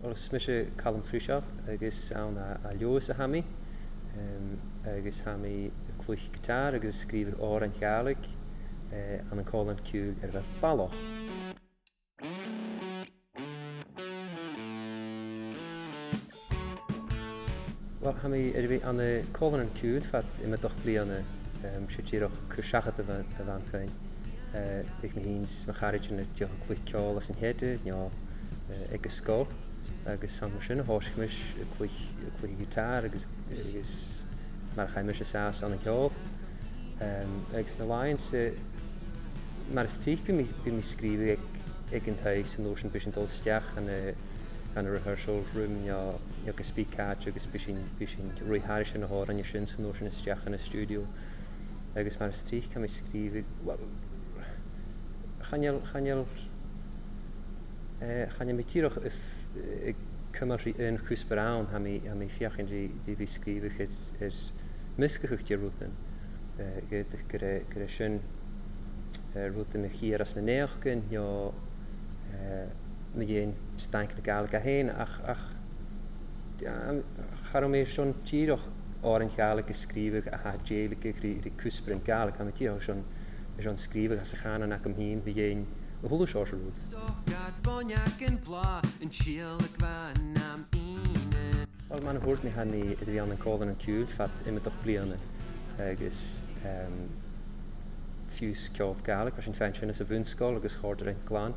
Os mis Callum Frishoff agus an a Lewis a hami agus hami clwch gitar agus skrif or an gaelig an Colin Cúl ar ballo. Wel hami an Colin Cúl fat immer doch bli an sé tíoch cwsiachat a fan fein. Ik me hins ma charage na diolch clwch ciol as an hede ag y sgol. Agus sam sin hosmis clwch gitar agus mar chaimis a sas an y ciol. Agus na lain se mar ystrych by mi skrifu ag yn huis yn oes yn bys yn dolstiach an y rehearsal room ag y speakat agus bys yn rwy haris yn y hor an y sy'n oes yn ystach yn y studio. Agus mar ystrych can mi skrifu chanel mi tiroch cymru yn chwsbarawn ha mi fiach yn di fi skrifych misgych di rwtyn. Gyda sy'n rwtyn y chir as na neochgyn, mi yin stank na gael ga hen, ach charo mi sy'n tiroch o'r yn gael ag ysgrifych a ha jeilig ag ri cwsbar yn gael, ha mi tiroch sy'n skrifych as a chanan ac am hyn, fi yin y hwlw sios yr rwyd. Wel, ma'n hwrt mi hannu ydw i an yn Colin Cúl, fat ima doch blian agus fiws ciolf gael, ac sy'n fein sy'n as y fwnsgol agus chorder ein glan.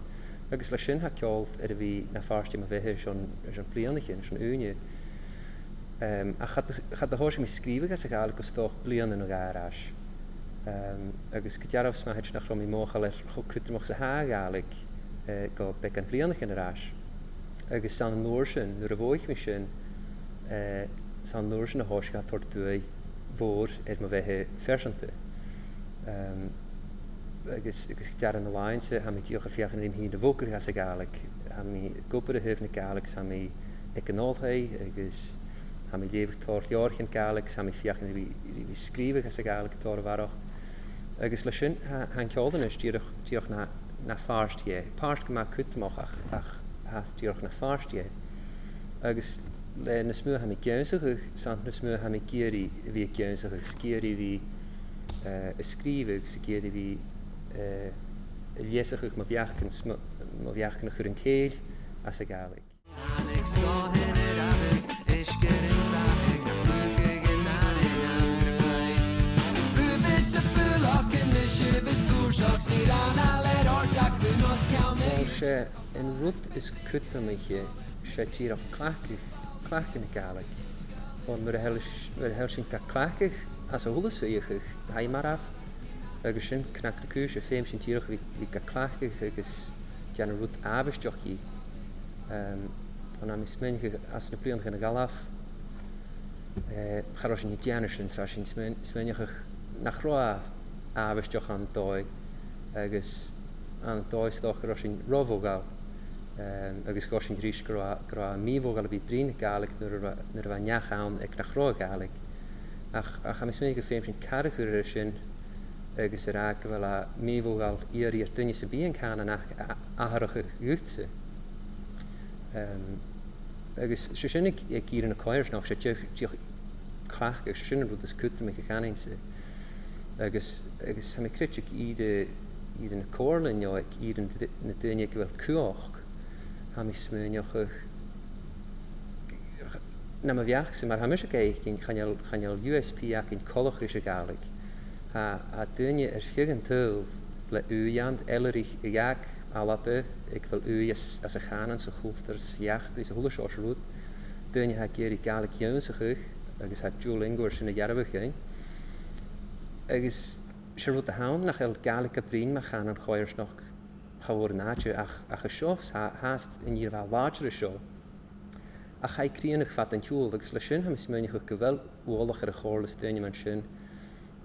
Agus la sy'n ha ciolf ydw i na ffarsti ma fehe sy'n blian eich sy'n unie. A chad y hos mi skrifig as a gael agus doch blian yn o gair as. Agus gydiaraf sma hedge nach romi mochal cwtymach sa ha gaelig go began blianach yn yr as. Agus san nôr sy'n, nŵr y fwych mi sy'n, san nôr sy'n y hos gael tord bwy fôr ma fehe fersante. Agus gydiaraf yn y lain se, ha mi diolch a fiach yn rym hyn y fwgwch as a gaelig. Ha mi gwybod y hyfn y gaelig, ha mi econoldhau, agus ha mi lefych tord iorch yn gaelig, ha mi fiach yn rym skrifig as a gaelig tord farach. Agus la sy'n han ciolden is diolch na ffarstie. Parst gyma cwtymach ach hath diolch na ffarstie. Agus le nes mwy ham i geunsach sant nes mwy ham i geri fi geunsach sgeri fi ysgrifig sgeri fi liesach ma fiach yn chwr yn ceil as a gaelig. Wel, yn rwyd is cwtym eich se tîr o'ch clach yn y gaelig. Ond mae'r hel sy'n cael clach as a hwlys eich hai maraf. Agus sy'n cnac na cwys y ffeim sy'n tîr o'ch fi cael clach agus dian y rwyd afystioch i. Ond am ysmyn as na brion yn y galaf. Charo sy'n i dian sy'n ysmyn i'ch nach roa afystioch an doi. Agus an doi stoch ar sy'n rofogal. Agus gos sy'n gris gra mifogal a fi brin y gaelig nyr fa niach awn ag nach roa gaelig. Ach am ysmyn i'ch ffeim sy'n carach yw'r sy'n agus yr ag fel a mifogal i'r dynnu sy'n bian can an aharach ych gwtse. Agus sy'n ag gyr yn y coer noch sy'n diolch clach ag sy'n rwyd ys cwtym eich anin sy'n. Agus sam i critic i'r yn y corlyn ag i'r yn y dynnu ag fel cwch. Ham i smynioch ych na ma fiach sy'n mar hamis ag eich chanel USP ac yn colwch rys y gaelig. A dynnu ffig yn tyf le uiand elerich y iag alabe ag fel ui as y chanan sy'n chwlfters iacht is y hwlwys o'r rwyd. Dynnu ha gyr i gaelig ywns ych agus ha jŵl ingwrs yn y jarabych ein. Agus sy'n rwyd y hawn nach el gaelig a brin mar chanan choirs noch chawr yn adju ach y sios haast yn i'r fel larger y sio. A chai crian ych fat yn tŵl, agus le sy'n ham ysmynnych ych gyfel woloch ar y chorlys dynnu man sy'n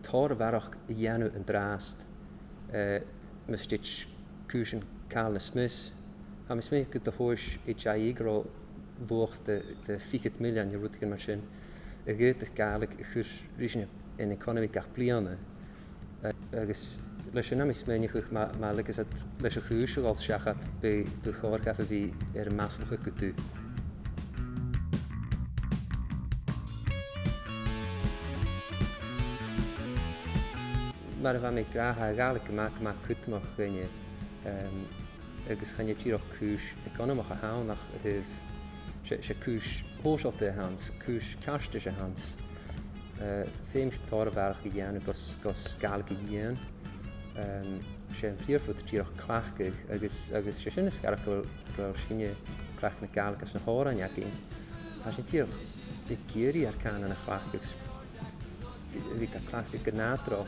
tor farach y ianw yn drast mystich cwysyn cael na smys. Ham ysmynnych gyda hwys i jai gro lwch de 50 milion i rwyd gan man sy'n y gyd ych gaelig ych rysyn yn economi gach bliana. Agus leis yn am ysmynnych ych ma legus at leis ych hwysig o'r siachat by chor gaf fi masnach ych gydw. maar van mij graag eigenlijk maak kut genie. Agus gaan je hier ook kuus. Ik kan hem ook gaan nach je kuus hoogte hans, kuus karstische hans. Feem torwerk gedaan, gus galge gedaan. Je hier voor het hier ook klaagig. Agus je zin is graag wel schien graag met galge als een horen ja ging. Als je hier ik keer hier kan een klaagig. Ik klaagig genatro.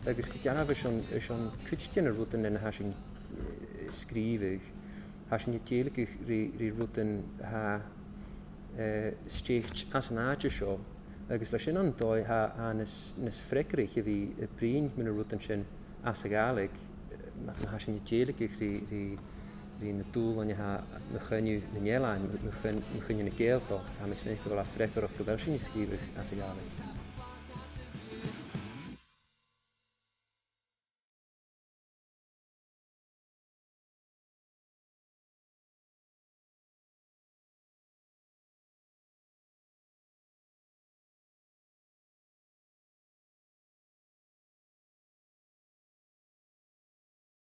Agus gytjana schon kutstjana ruten en hashin skrivig. Hashin jetjelik ri ruten ha stecht as naatje show. Agus lashin an doi ha nes frekkerig wie brin met een ruten as galig. Maar hashin jetjelik ri na doel en je ha me gun je een jela me gun je een keel toch. Ha mis me wel frekker of gewelshin skrivig as galig.